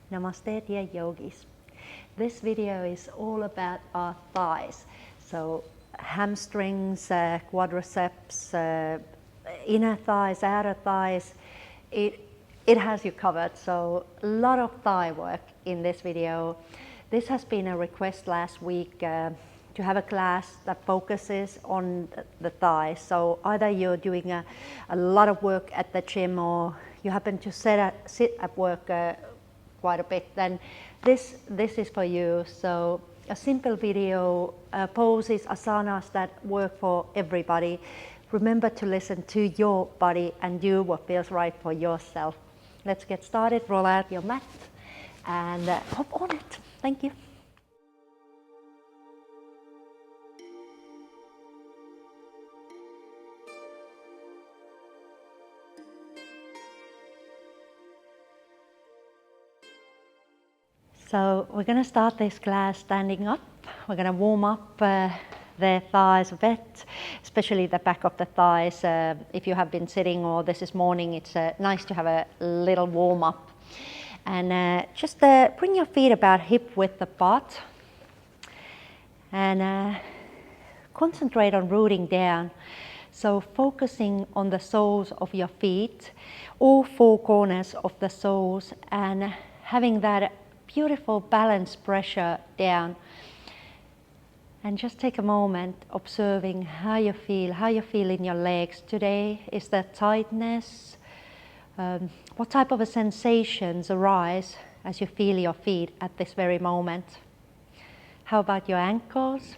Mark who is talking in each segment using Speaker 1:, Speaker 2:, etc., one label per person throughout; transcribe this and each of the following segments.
Speaker 1: Namaste, dear yogis. This video is all about our thighs. So hamstrings, quadriceps, inner thighs, outer thighs, it has you covered. So a lot of thigh work in this video. This has been a request last week to have a class that focuses on the thighs. So either you're doing a lot of work at the gym or you happen to sit at work quite a bit, then this is for you. So a simple video, poses, asanas that work for everybody. Remember to listen to your body and do what feels right for yourself. Let's get started. Roll out your mat and hop on it. Thank you. So we're going to start this class standing up. We're going to warm up the thighs a bit, especially the back of the thighs. If you have been sitting or this is morning, it's nice to have a little warm up. And just bring your feet about hip width apart and concentrate on rooting down. So focusing on the soles of your feet, all four corners of the soles, and having that beautiful balanced pressure down. And just take a moment observing how you feel in your legs today. Is there tightness? What type of sensations arise as you feel your feet at this very moment? How about your ankles?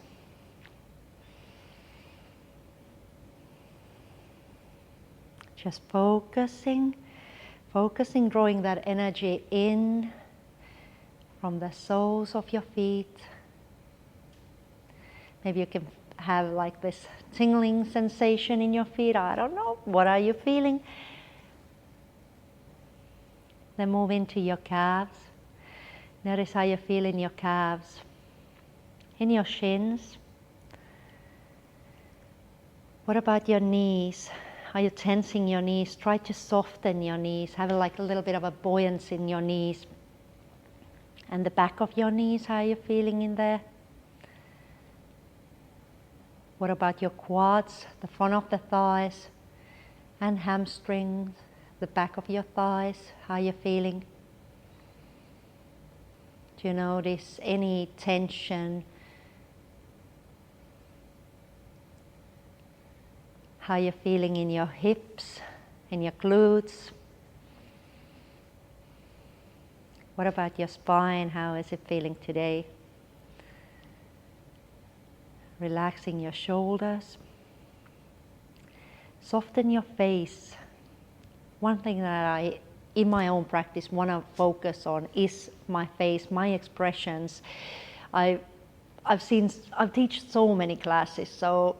Speaker 1: Just focusing, drawing that energy in from the soles of your feet. Maybe you can have like this tingling sensation in your feet. I don't know. What are you feeling? Then move into your calves. Notice how you feel in your calves, in your shins. What about your knees? Are you tensing your knees? Try to soften your knees. Have like a little bit of a buoyancy in your knees. And the back of your knees, how are you feeling in there? What about your quads, the front of the thighs, and hamstrings, the back of your thighs, how are you feeling? Do you notice any tension? How are you feeling in your hips, in your glutes? What about your spine? How is it feeling today? Relaxing your shoulders. Soften your face. One thing that I, in my own practice, want to focus on is my face, my expressions. I've teach so many classes, so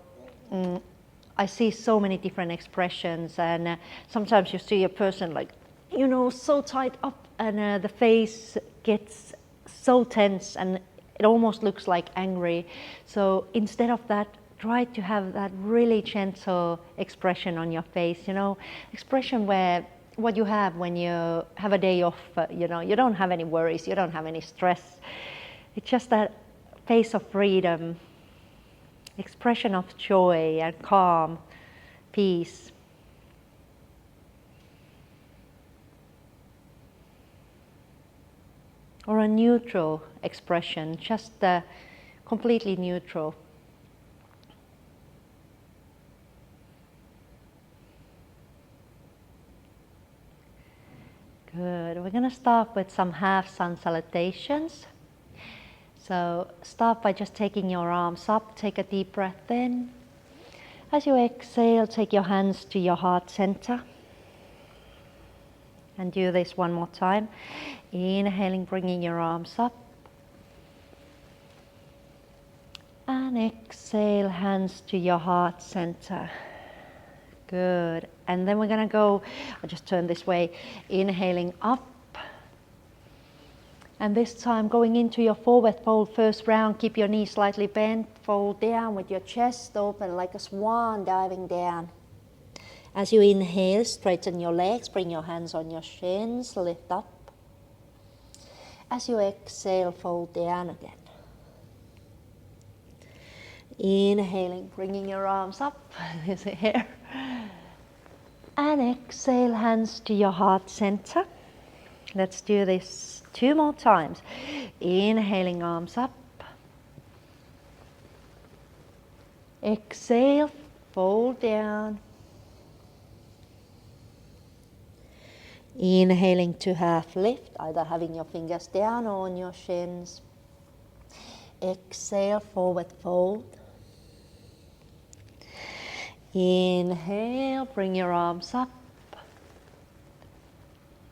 Speaker 1: I see so many different expressions, and sometimes you see a person like, you know, so tight up, and the face gets so tense and it almost looks like angry. So instead of that, try to have that really gentle expression on your face, you know, expression where what you have when you have a day off, you know, you don't have any worries, you don't have any stress. It's just that face of freedom, expression of joy and calm, peace. Or a neutral expression, just completely neutral. Good. We're going to start with some half Sun Salutations. So start by just taking your arms up, take a deep breath in. As you exhale, take your hands to your heart center. And do this one more time. Inhaling, bringing your arms up. And exhale, hands to your heart center. Good. And then we're going to go, I'll just turn this way, inhaling up. And this time going into your forward fold first round, keep your knees slightly bent, fold down with your chest open like a swan diving down. As you inhale, straighten your legs, bring your hands on your shins, lift up. As you exhale, fold down again. Inhaling, bringing your arms up. There's a hair. And exhale, hands to your heart center. Let's do this 2 more times. Inhaling, arms up. Exhale, fold down. Inhaling to half lift, either having your fingers down or on your shins. Exhale, forward fold. Inhale, bring your arms up.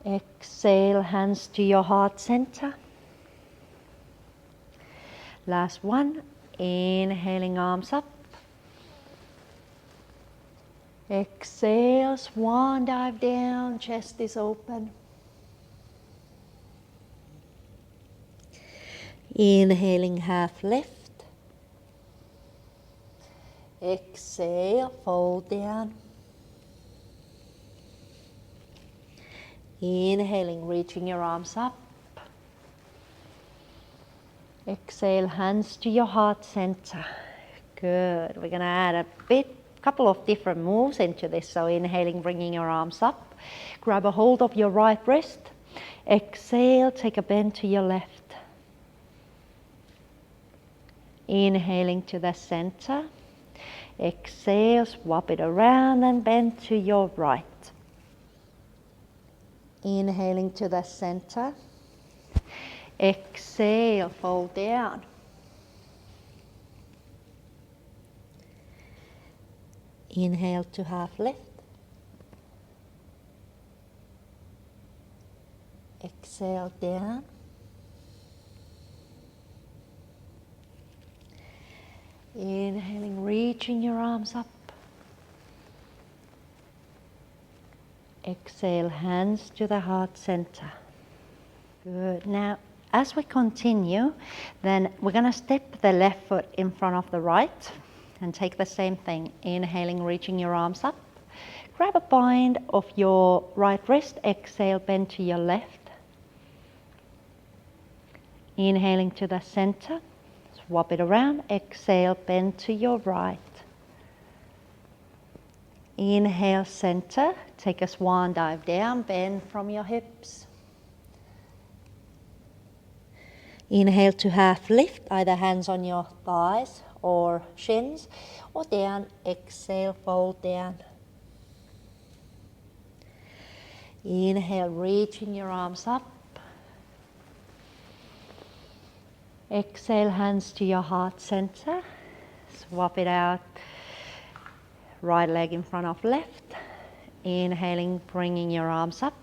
Speaker 1: Exhale, hands to your heart center. Last one. Inhaling, arms up. Exhale, swan dive down, chest is open. Inhaling, half lift. Exhale, fold down. Inhaling, reaching your arms up. Exhale, hands to your heart center. Good. We're going to add a couple of different moves into this. So inhaling, bringing your arms up. Grab a hold of your right wrist. Exhale, take a bend to your left. Inhaling to the center. Exhale, swap it around and bend to your right. Inhaling to the center. Exhale, fold down. Inhale to half lift. Exhale down. Inhaling, reaching your arms up. Exhale, hands to the heart center. Good. Now, as we continue, then we're going to step the left foot in front of the right and take the same thing. Inhaling, reaching your arms up. Grab a bind of your right wrist. Exhale, bend to your left. Inhaling to the center. Swap it around. Exhale, bend to your right. Inhale, center. Take a swan dive down. Bend from your hips. Inhale to half lift, either hands on your thighs or shins, or down. Exhale, fold down. Inhale, reaching your arms up. Exhale, hands to your heart center. Swap it out. Right leg in front of left. Inhaling, bringing your arms up.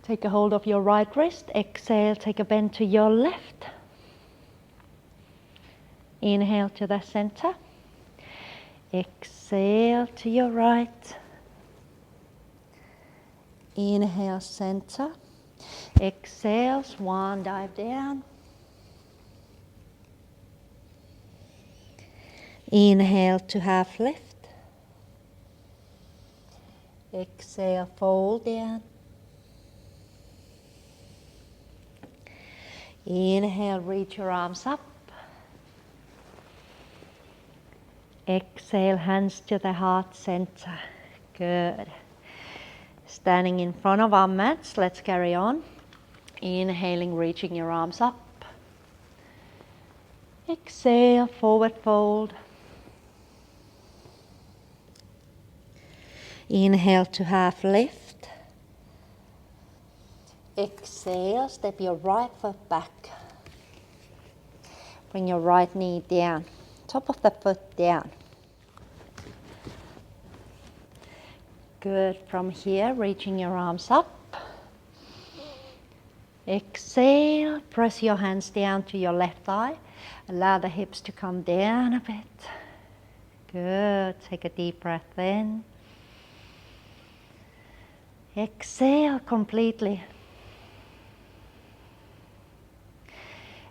Speaker 1: Take a hold of your right wrist. Exhale, take a bend to your left. Inhale to the center. Exhale to your right. Inhale, center. Exhale, swan dive down. Inhale to half lift. Exhale, fold down. Inhale, reach your arms up. Exhale, hands to the heart center. Good. Standing in front of our mats, let's carry on. Inhaling, reaching your arms up. Exhale, forward fold. Inhale to half lift. Exhale, step your right foot back. Bring your right knee down, top of the foot down. Good. From here, reaching your arms up. Exhale, press your hands down to your left thigh. Allow the hips to come down a bit. Good. Take a deep breath in. Exhale completely.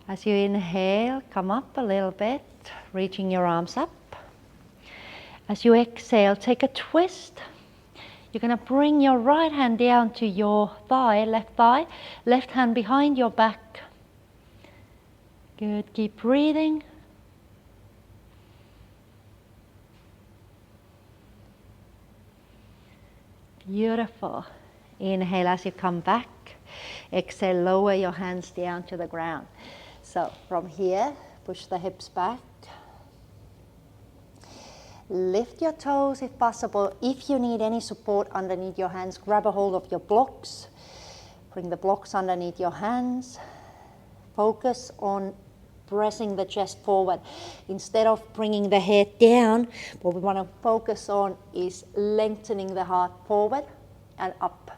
Speaker 1: As you inhale, come up a little bit, reaching your arms up. As you exhale, take a twist. You're going to bring your right hand down to your thigh, left hand behind your back. Good, keep breathing. Beautiful. Inhale as you come back. Exhale, lower your hands down to the ground. So from here, push the hips back. Lift your toes if possible. If you need any support underneath your hands, grab a hold of your blocks. Bring the blocks underneath your hands. Focus on pressing the chest forward. Instead of bringing the head down, what we want to focus on is lengthening the heart forward and up.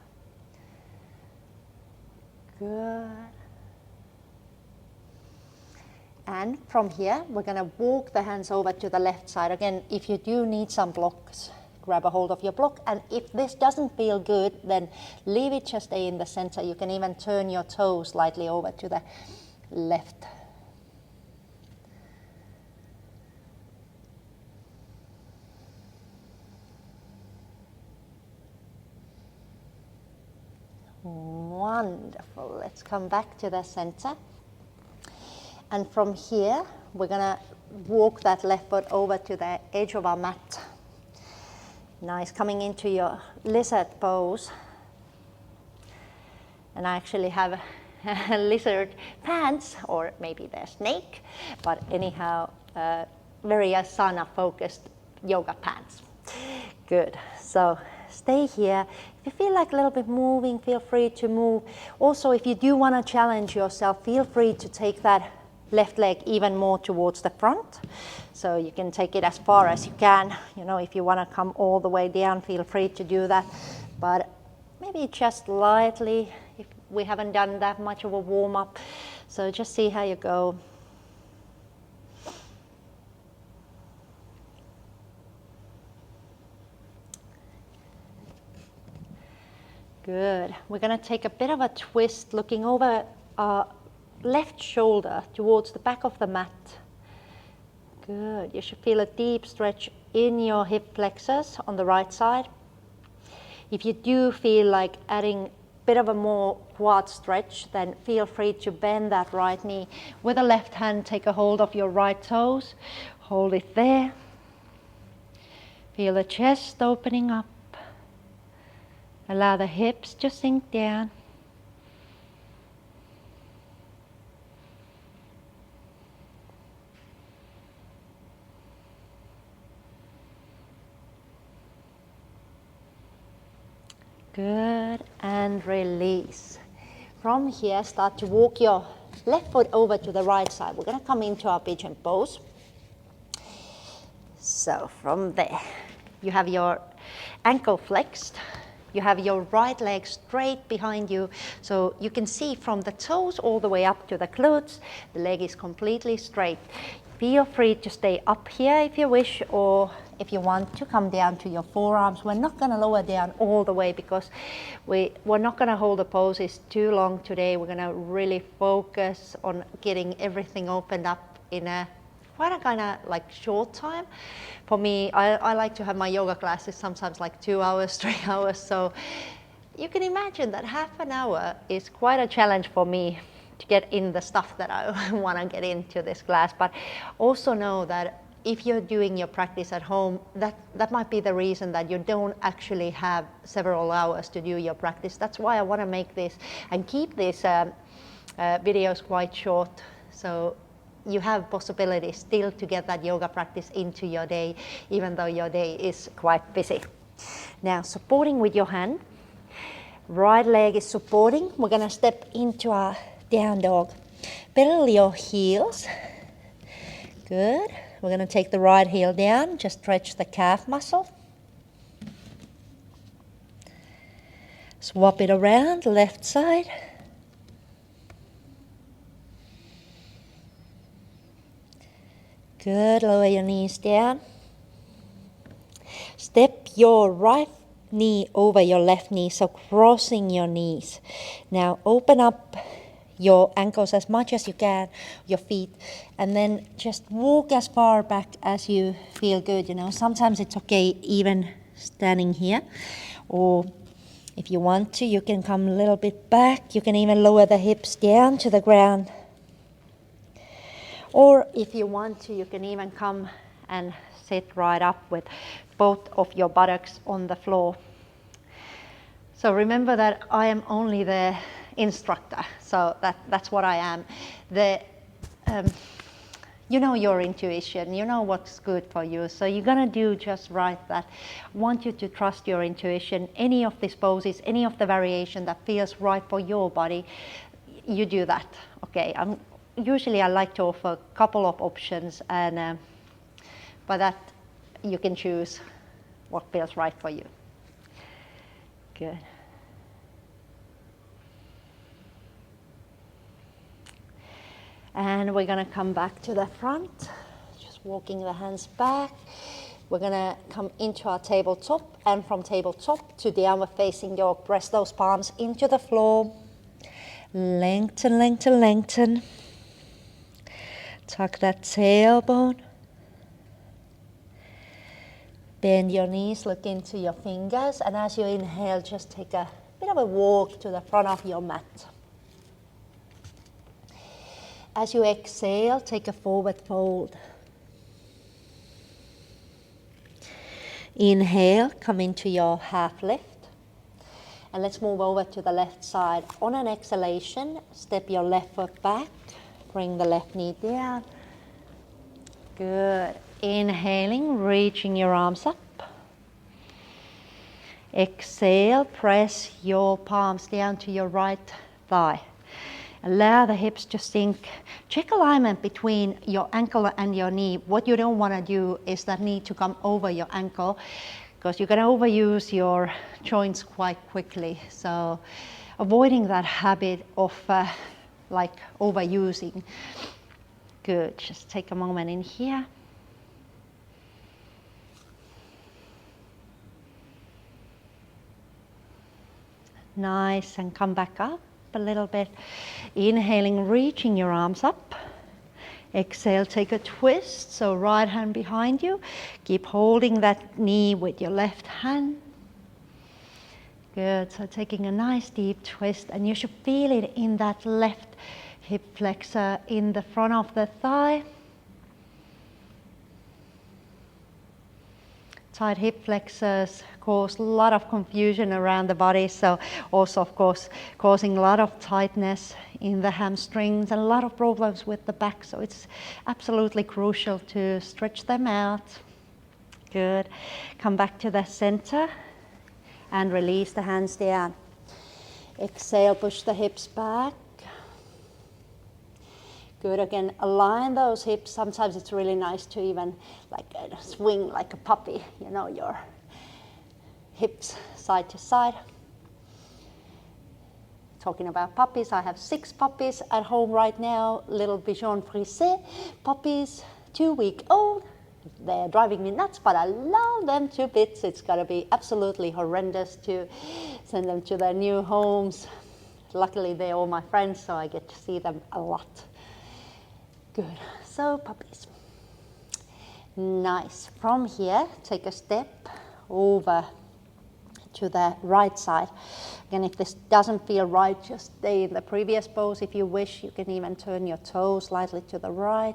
Speaker 1: Good. And from here, we're going to walk the hands over to the left side. Again, if you do need some blocks, grab a hold of your block. And if this doesn't feel good, then leave it, just stay in the center. You can even turn your toes slightly over to the left. Wonderful. Let's come back to the center. And from here, we're going to walk that left foot over to the edge of our mat. Nice, coming into your lizard pose. And I actually have lizard pants, or maybe they're snake, but anyhow, very asana focused yoga pants. Good. So stay here. If you feel like a little bit moving, feel free to move. Also, if you do want to challenge yourself, feel free to take that left leg even more towards the front. So you can take it as far as you can. You know, if you want to come all the way down, feel free to do that. But maybe just lightly, if we haven't done that much of a warm up. So just see how you go. Good. We're going to take a bit of a twist, looking over our left shoulder towards the back of the mat. Good. You should feel a deep stretch in your hip flexors on the right side. If you do feel like adding a bit of a more quad stretch, then feel free to bend that right knee. With the left hand, take a hold of your right toes. Hold it there. Feel the chest opening up. Allow the hips to sink down. Good, and release. From here, start to walk your left foot over to the right side. We're going to come into our pigeon pose. So from there, you have your ankle flexed. You have your right leg straight behind you, so you can see from the toes all the way up to the glutes, the leg is completely straight. Feel free to stay up here if you wish, or if you want to come down to your forearms. We're not going to lower down all the way because we're not going to hold the poses too long today. We're going to really focus on getting everything opened up in a quite a kind of like short time. For me, I like to have my yoga classes sometimes like 2 hours, 3 hours. So you can imagine that half an hour is quite a challenge for me to get in the stuff that I want to get into this class. But also know that if you're doing your practice at home, that might be the reason that you don't actually have several hours to do your practice. That's why I want to make this and keep these videos quite short. So you have possibilities still to get that yoga practice into your day, even though your day is quite busy. Now, supporting with your hand. Right leg is supporting. We're going to step into our down dog. Pedal your heels. Good. We're going to take the right heel down. Just stretch the calf muscle. Swap it around, left side. Good, lower your knees down. Step your right knee over your left knee, so crossing your knees. Now open up your ankles as much as you can, your feet, and then just walk as far back as you feel good. You know, sometimes it's okay even standing here. Or if you want to, you can come a little bit back. You can even lower the hips down to the ground. Or if you want to, you can even come and sit right up with both of your buttocks on the floor. So remember that I am only the instructor, so that's what I am. You know your intuition, you know what's good for you, so you're gonna do just right that. I want you to trust your intuition. Any of these poses, any of the variation that feels right for your body, you do that, okay? Usually I like to offer a couple of options, and by that you can choose what feels right for you. Good. And we're gonna come back to the front, just walking the hands back. We're gonna come into our tabletop, and from tabletop to downward facing dog, press those palms into the floor. Lengthen, lengthen, lengthen. Tuck that tailbone. Bend your knees, look into your fingers, and as you inhale, just take a bit of a walk to the front of your mat. As you exhale, take a forward fold. Inhale, come into your half lift. And let's move over to the left side. On an exhalation, step your left foot back. Bring the left knee down. Good. Inhaling, reaching your arms up. Exhale, press your palms down to your right thigh. Allow the hips to sink. Check alignment between your ankle and your knee. What you don't want to do is that knee to come over your ankle, because you're going to overuse your joints quite quickly. So avoiding that habit of like overusing. Good. Just take a moment in here. Nice, and come back up a little bit. Inhaling, reaching your arms up. Exhale, take a twist, so right hand behind you. Keep holding that knee with your left hand. Good, so taking a nice deep twist, and you should feel it in that left hip flexor in the front of the thigh. Tight hip flexors cause a lot of confusion around the body, so also of course causing a lot of tightness in the hamstrings and a lot of problems with the back, so it's absolutely crucial to stretch them out. Good. Come back to the center and release the hands down. Exhale, push the hips back. Good, again, align those hips. Sometimes it's really nice to even like swing like a puppy, you know, your hips side to side. Talking about puppies, I have 6 puppies at home right now, little Pigeon Pose puppies, 2-week-old. They're driving me nuts, but I love them to bits. It's gonna be absolutely horrendous to send them to their new homes. Luckily, they're all my friends, so I get to see them a lot. Good, so puppies. Nice. From here, take a step over to the right side. Again, if this doesn't feel right, just stay in the previous pose. If you wish, you can even turn your toes slightly to the right.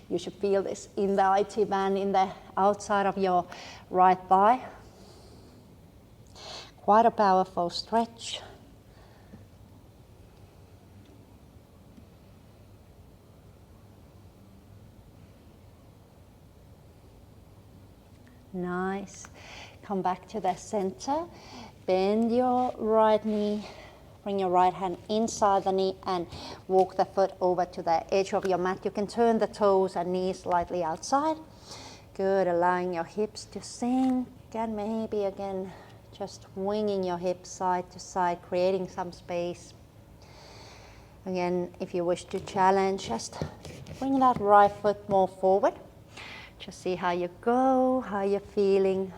Speaker 1: You should feel this in the IT band, in the outside of your right thigh. Quite a powerful stretch. Nice. Come back to the center. Bend your right knee. Bring your right hand inside the knee and walk the foot over to the edge of your mat. You can turn the toes and knees slightly outside. Good. Allowing your hips to sink, and maybe again just winging your hips side to side, creating some space. Again, if you wish to challenge, just bring that right foot more forward. Just see how you go, how you're feeling.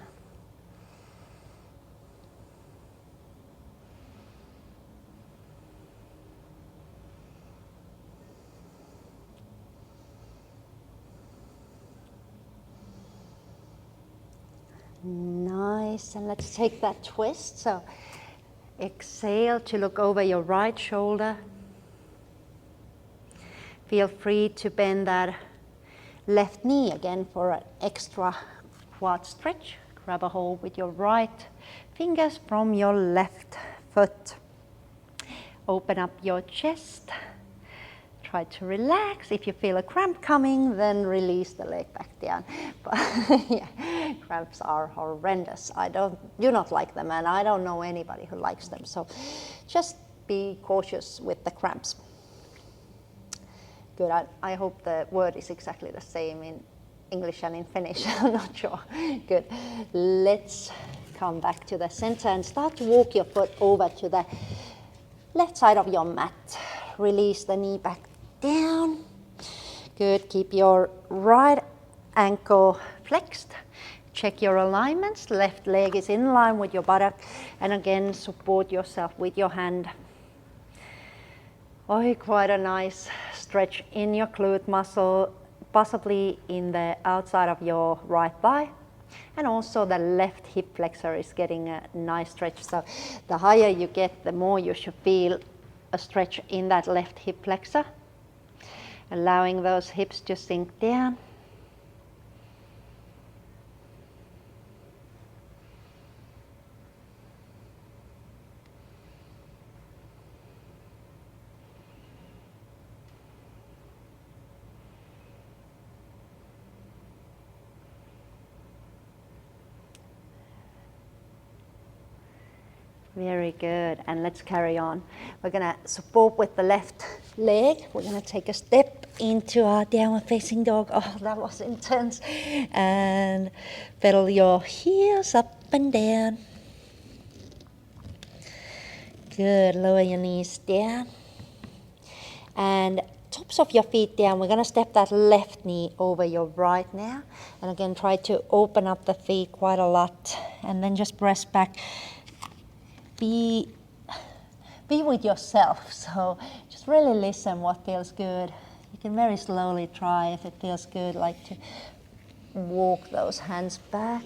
Speaker 1: Nice. Nice, and let's take that twist. So exhale to look over your right shoulder. Feel free to bend that left knee again for an extra quad stretch. Grab a hold with your right fingers from your left foot. Open up your chest. Try to relax. If you feel a cramp coming, then release the leg back down. But yeah, cramps are horrendous. I do not like them, and I don't know anybody who likes them. So just be cautious with the cramps. Good. I hope the word is exactly the same in English and in Finnish. I'm not sure. Good. Let's come back to the center and start to walk your foot over to the left side of your mat. Release the knee back down. Good. Keep your right ankle flexed. Check your alignments. Left leg is in line with your buttock. And again, support yourself with your hand. Oh, quite a nice stretch in your glute muscle, possibly in the outside of your right thigh. And also the left hip flexor is getting a nice stretch. So the higher you get, the more you should feel a stretch in that left hip flexor. Allowing those hips to sink down. Very good, and let's carry on. We're gonna support with the left leg. We're gonna take a step into our downward facing dog. Oh, that was intense. And pedal your heels up and down. Good, lower your knees down. And tops of your feet down. We're gonna step that left knee over your right now. And again, try to open up the feet quite a lot. And then just press back. Be with yourself, so just really listen what feels good. You can very slowly try if it feels good, like to walk those hands back.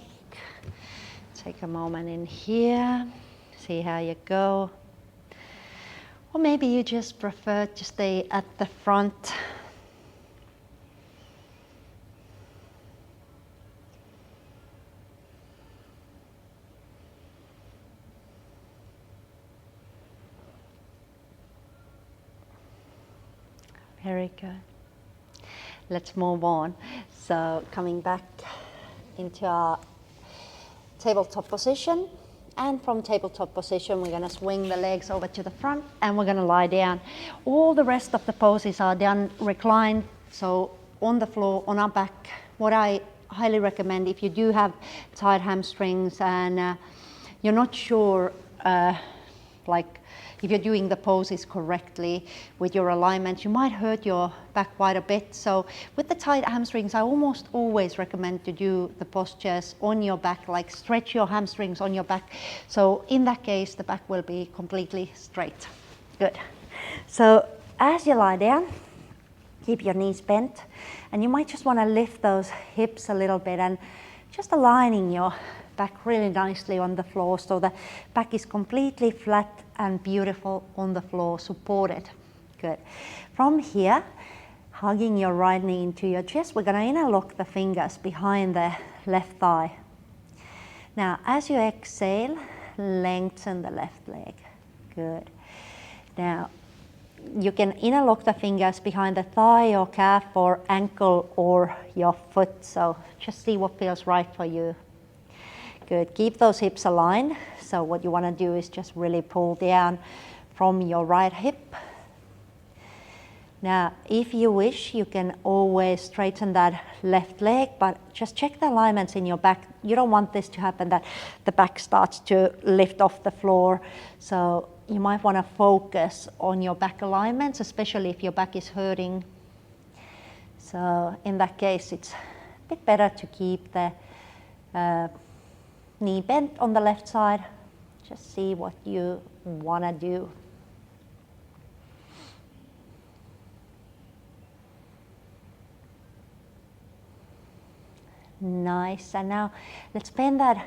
Speaker 1: Take a moment in here, see how you go. Or maybe you just prefer to stay at the front. Very good. Let's move on. So coming back into our tabletop position. And from tabletop position, we're going to swing the legs over to the front and we're going to lie down. All the rest of the poses are done reclined, so on the floor, on our back. What I highly recommend, if you do have tight hamstrings and you're not sure, like if you're doing the poses correctly with your alignment, you might hurt your back quite a bit. So with the tight hamstrings, I almost always recommend to do the postures on your back, like stretch your hamstrings on your back. So in that case, the back will be completely straight. Good. So as you lie down, keep your knees bent, and you might just want to lift those hips a little bit and just aligning your back really nicely on the floor so the back is completely flat and beautiful on the floor, supported. Good. From here, hugging your right knee into your chest, we're going to interlock the fingers behind the left thigh. Now, as you exhale, lengthen the left leg. Good. Now, you can interlock the fingers behind the thigh or calf or ankle or your foot. So just see what feels right for you. Good. Keep those hips aligned. So what you want to do is just really pull down from your right hip. Now, if you wish, you can always straighten that left leg, but just check the alignments in your back. You don't want this to happen, that the back starts to lift off the floor. So you might want to focus on your back alignments, especially if your back is hurting. So in that case, it's a bit better to keep the knee bent on the left side. Just see what you want to do. Nice. And now let's bend that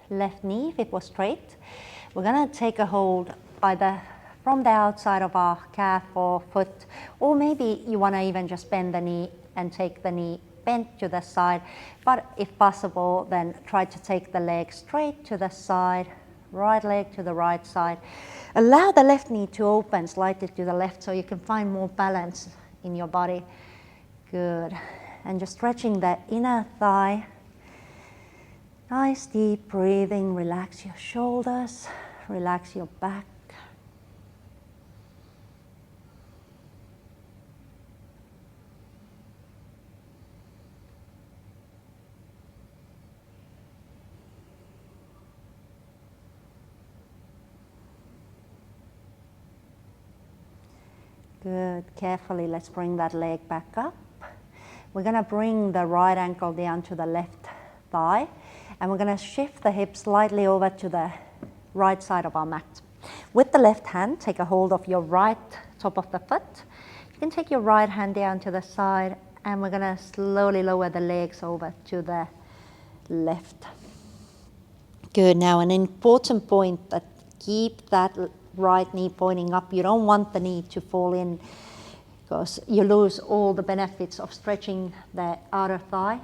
Speaker 1: left knee if it was straight. We're gonna take a hold either from the outside of our calf or foot, or maybe you wanna even just bend the knee and take the knee bent to the side. But if possible, then try to take the leg straight to the side, right leg to the right side. Allow the left knee to open slightly to the left so you can find more balance in your body. Good. And just stretching the inner thigh. Nice deep breathing. Relax your shoulders, relax your back. Good. Carefully, let's bring that leg back up. We're going to bring the right ankle down to the left thigh, and we're going to shift the hips slightly over to the right side of our mat. With the left hand, take a hold of your right top of the foot. You can take your right hand down to the side, and we're going to slowly lower the legs over to the left. Good. Now, an important point, that keep that right knee pointing up. You don't want the knee to fall in because you lose all the benefits of stretching the outer thigh.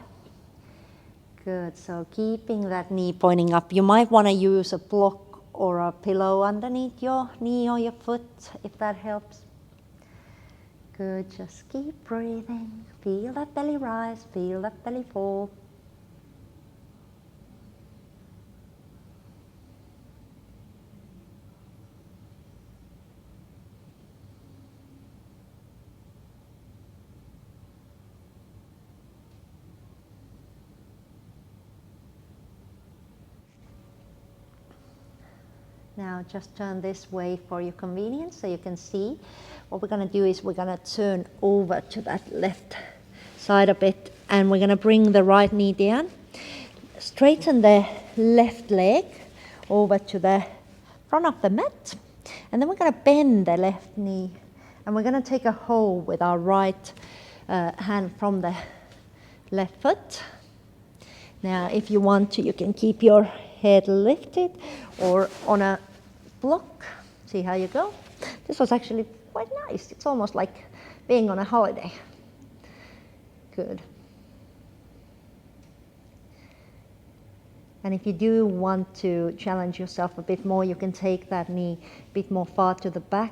Speaker 1: Good, so keeping that knee pointing up. You might want to use a block or a pillow underneath your knee or your foot if that helps. Good, just keep breathing. Feel that belly rise, feel that belly fall. Now just turn this way for your convenience so you can see. What we're going to do is we're going to turn over to that left side a bit, and we're going to bring the right knee down. Straighten the left leg over to the front of the mat, and then we're going to bend the left knee, and we're going to take a hold with our right hand from the left foot. Now if you want to, you can keep your head lifted or on a block. See how you go. This was actually quite nice. It's almost like being on a holiday. Good. And if you do want to challenge yourself a bit more, you can take that knee a bit more far to the back.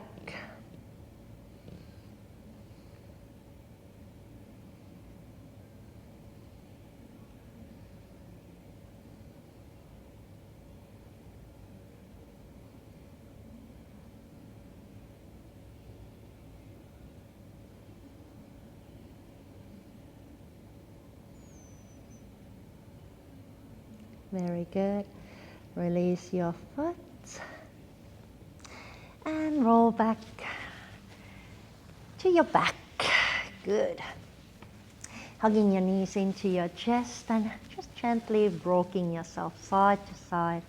Speaker 1: Very good. Release your foot and roll back to your back. Good. Hugging your knees into your chest and just gently rocking yourself side to side.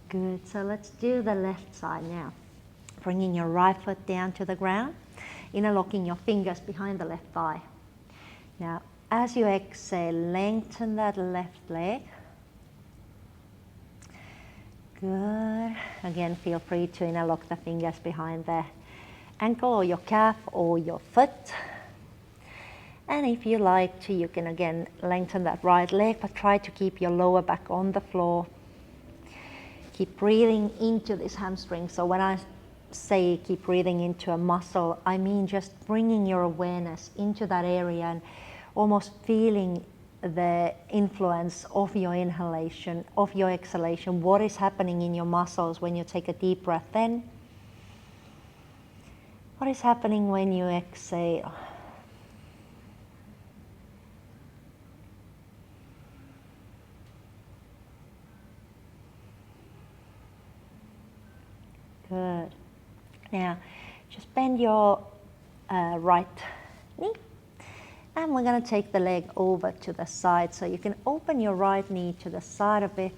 Speaker 1: Good. So let's do the left side now. Bringing your right foot down to the ground, interlocking your fingers behind the left thigh. Now, as you exhale, lengthen that left leg. Good. Again, feel free to interlock the fingers behind the ankle or your calf or your foot. And if you like to, you can again lengthen that right leg, but try to keep your lower back on the floor. Keep breathing into this hamstring. So when I say keep breathing into a muscle, I mean just bringing your awareness into that area and almost feeling the influence of your inhalation, of your exhalation. What is happening in your muscles when you take a deep breath in? What is happening when you exhale? Good. Now, just bend your right knee, and we're going to take the leg over to the side. So you can open your right knee to the side a bit.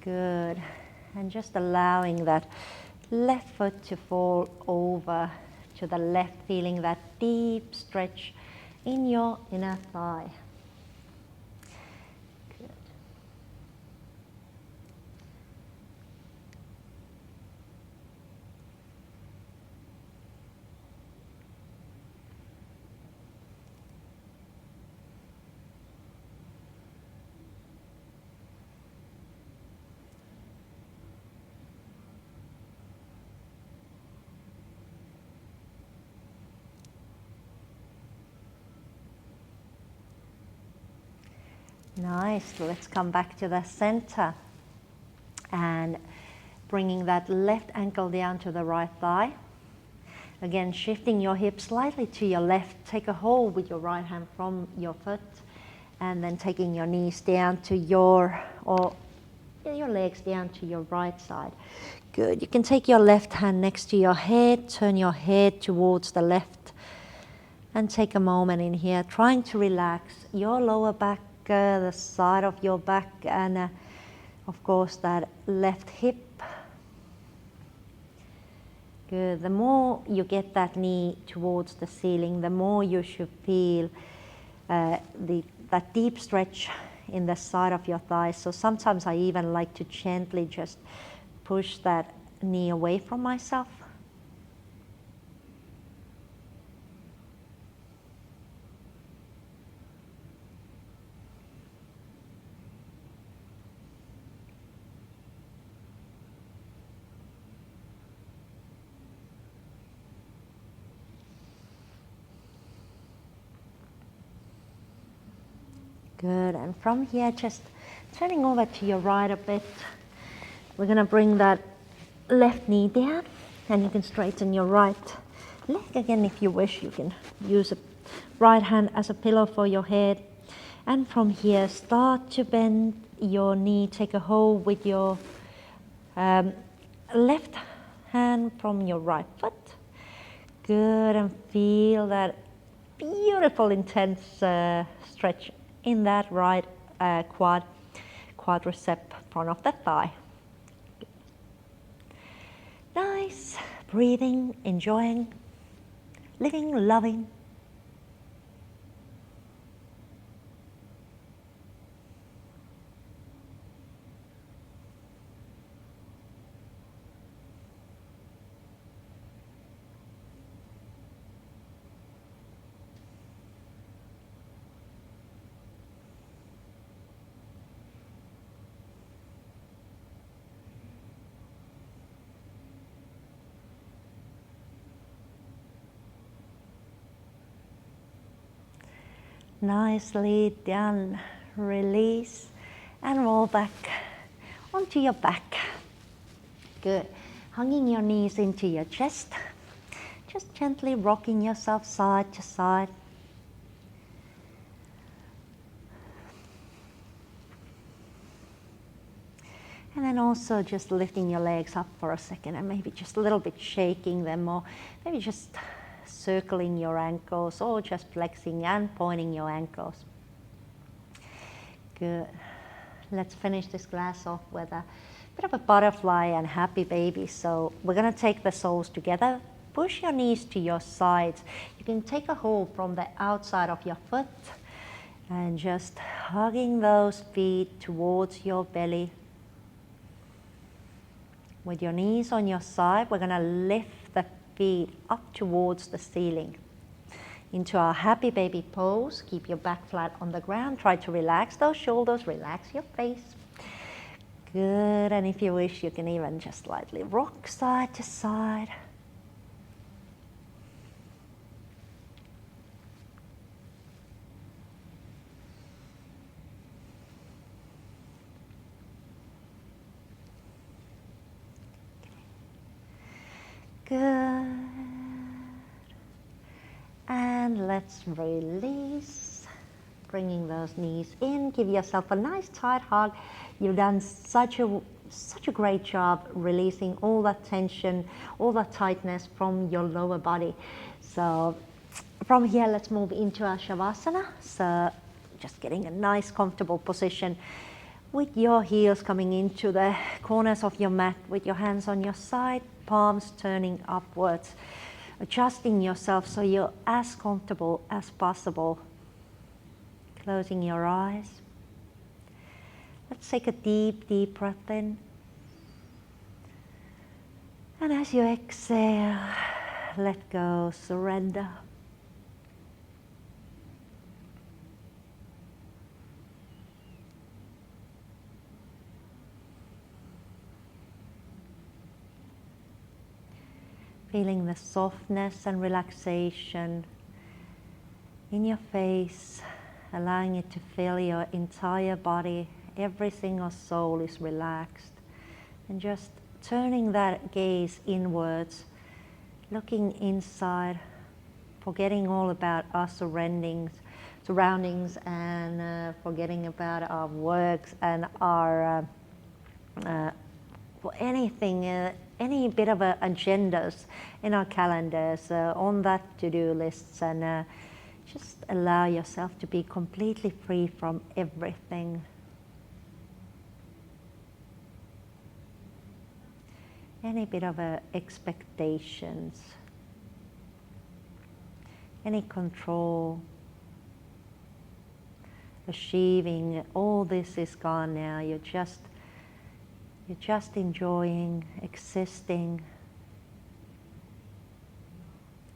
Speaker 1: Good. And just allowing that left foot to fall over to the left, feeling that deep stretch in your inner thigh. Good. Nice. Let's come back to the center and bringing that left ankle down to the right thigh. Again, shifting your hips slightly to your left. Take a hold with your right hand from your foot and then taking your knees down to your legs down to your right side. Good. You can take your left hand next to your head, turn your head towards the left and take a moment in here trying to relax your lower back, the side of your back, and of course that left hip. Good. The more you get that knee towards the ceiling, the more you should feel that deep stretch in the side of your thighs. So sometimes I even like to gently just push that knee away from myself. Good, and from here just turning over to your right a bit. We're going to bring that left knee down and you can straighten your right leg again if you wish. You can use a right hand as a pillow for your head. And from here start to bend your knee, take a hold with your left hand from your right foot. Good, and feel that beautiful intense stretch in that right quadricep, front of the thigh. Nice, breathing, enjoying, living, loving. Nicely done. Release and roll back onto your back. Good. Hugging your knees into your chest. Just gently rocking yourself side to side. And then also just lifting your legs up for a second and maybe just a little bit shaking them, or maybe just circling your ankles or just flexing and pointing your ankles. Good. Let's finish this class off with a bit of a butterfly and happy baby. So we're going to take the soles together. Push your knees to your sides. You can take a hold from the outside of your foot and just hugging those feet towards your belly. With your knees on your side, we're going to lift the feet up towards the ceiling. Into our happy baby pose. Keep your back flat on the ground. Try to relax those shoulders, relax your face. Good, and if you wish, you can even just slightly rock side to side. Good. And let's release, bringing those knees in. Give yourself a nice tight hug. You've done such a great job releasing all that tension, all that tightness from your lower body. So from here, let's move into our Shavasana. So just getting a nice comfortable position with your heels coming into the corners of your mat, with your hands on your side, palms turning upwards. adjusting yourself so you're as comfortable as possible. Closing your eyes. Let's take a deep, deep breath in. And as you exhale, let go, surrender. Feeling the softness and relaxation in your face, allowing it to fill your entire body. Every single soul is relaxed. And just turning that gaze inwards, looking inside, forgetting all about our surroundings and forgetting about our works and our for anything, any bit of agendas in our calendars, on that to-do lists, and just allow yourself to be completely free from everything. Any bit of expectations, any control, achieving, all this is gone now. You're just enjoying, existing.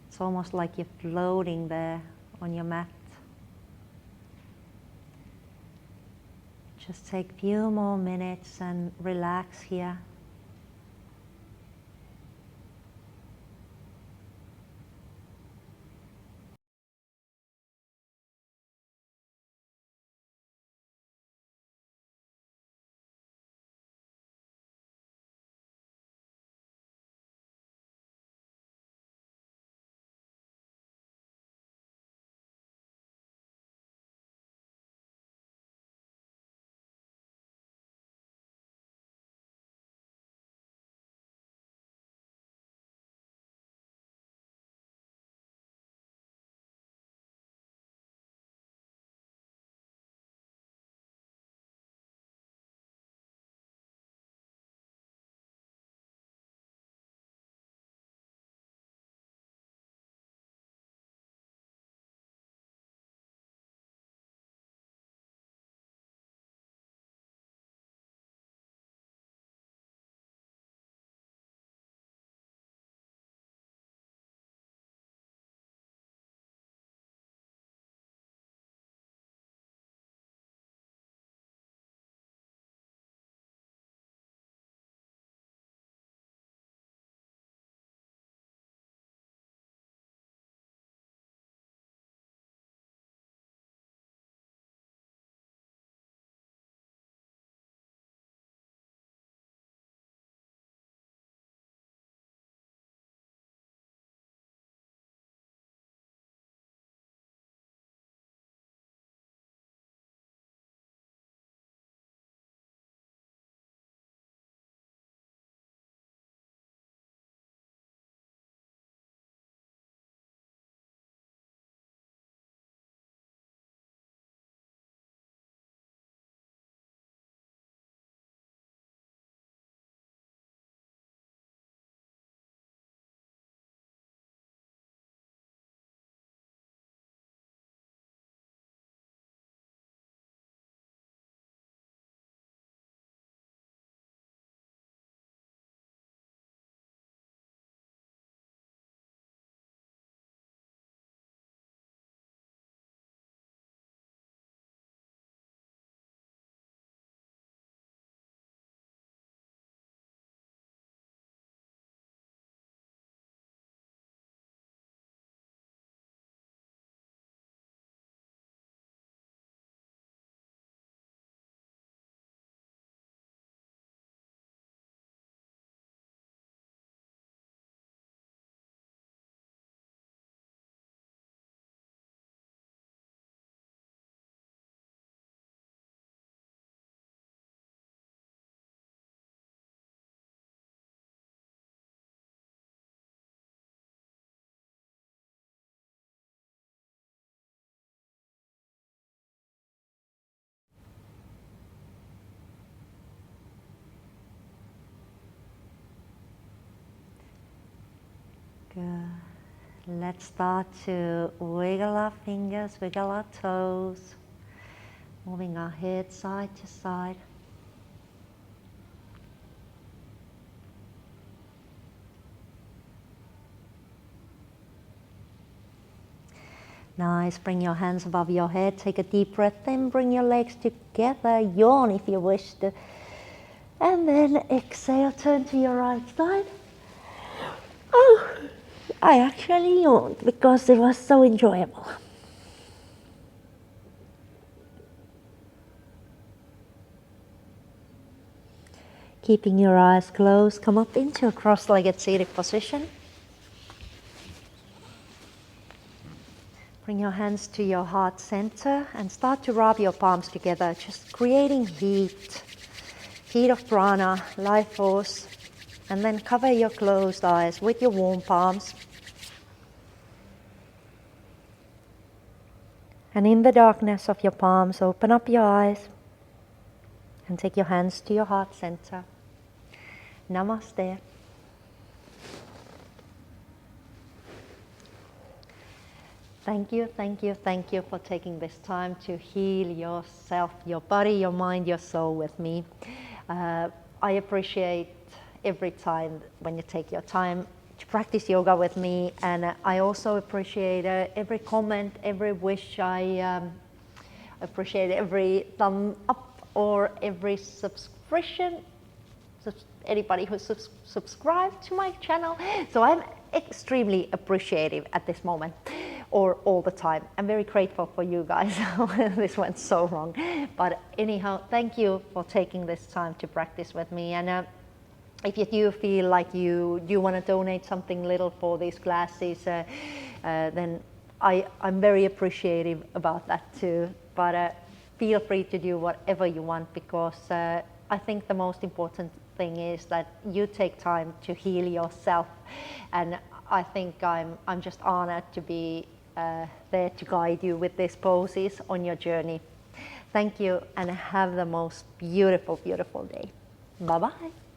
Speaker 1: It's almost like you're floating there on your mat. Just take a few more minutes and relax here. Good. Let's start to wiggle our fingers, wiggle our toes, moving our head side to side. Nice, bring your hands above your head, take a deep breath in, bring your legs together, yawn if you wish to. And then exhale, turn to your right side. Oh, I actually yawned because it was so enjoyable. Keeping your eyes closed, come up into a cross-legged seated position. Bring your hands to your heart center and start to rub your palms together, just creating heat of prana, life force, and then cover your closed eyes with your warm palms. And in the darkness of your palms, open up your eyes and take your hands to your heart center. Namaste. Thank you, thank you, thank you for taking this time to heal yourself, your body, your mind, your soul with me. I appreciate every time when you take your time to practice yoga with me, and I also appreciate every comment, every wish. I appreciate every thumb up or every subscription. Anybody who subscribed to my channel. So I'm extremely appreciative at this moment, or all the time. I'm very grateful for you guys. This went so wrong. But anyhow, thank you for taking this time to practice with me. And if you do feel like you want to donate something little for these classes, then I'm very appreciative about that too. But feel free to do whatever you want, because I think the most important thing is that you take time to heal yourself, and I think I'm just honored to be there to guide you with these poses on your journey. Thank you, and have the most beautiful, beautiful day. Bye-bye.